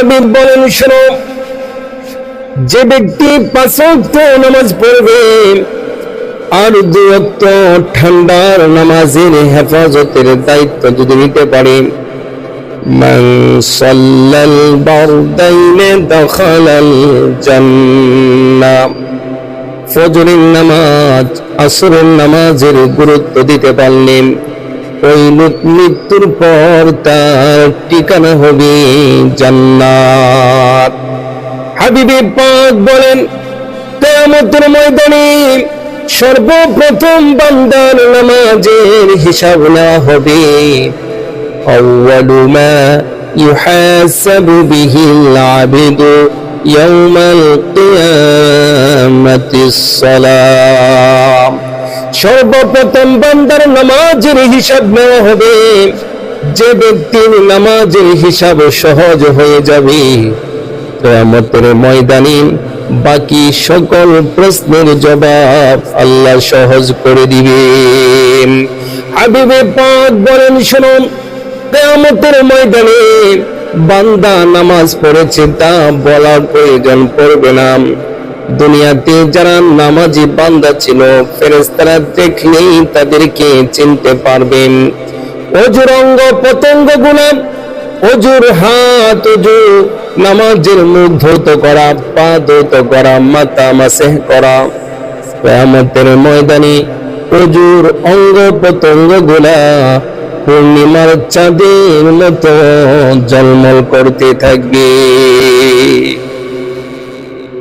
হাবিব বলেন, শোনো, যে ব্যক্তি 5 ওয়াক্ত নামাজ পড়বে আর 2 ওয়াক্ত ঠান্ডার নামাজের হেফাজতের দায়িত্ব যদি নিতে পারে, মান সাল্লাল বারদাইনে দাখালাল জান্নাহ। ফজরের নামাজ, আসরের নামাজের গুরুত্ব দিতে পারলেন, ওই লোক মৃত্যুর পর তার ঠিকানা হবে জান্নাত। হাবিবে পাক বলেন, কিয়ামতের ময়দানে সর্বপ্রথম বান্দার নামাজের হিসাব নেওয়া হবে। আউয়ালু মা ইউহাসাবু বিহিল আবদু ইয়াউমাল কিয়ামাতিস সালাম। সর্বপ্রথম বান্দার নামাজের হিসাব নেওয়া হবে। যে ব্যক্তির নামাজের হিসাব সহজ হয়ে যাবে, কিয়ামতের ময়দানে বাকি সকল প্রশ্নের জবাব আল্লাহ সহজ করে দিবেন। হাবিবে পাক বলেন, শুনুন, কিয়ামতের ময়দানে বান্দা নামাজ পড়েছে তা বলার প্রয়োজন পড়বে না। দুনিয়াতে যারা নামাজি বান্দা ছিল, ফেরেশতারা দেখলেই তাদেরকে চিনতে পারবেন। অজুর অঙ্গ প্রত্যঙ্গ গুলো, অজুর হাত, অজু নামাজের মুখ ধৌত করা, পা ধৌত করা, মাথা মাসেহ করা, কিয়ামতের ময়দানে অজুর অঙ্গ প্রত্যঙ্গ গুলা পূর্ণিমার চাঁদের মতো ঝলমল করতে থাকবে।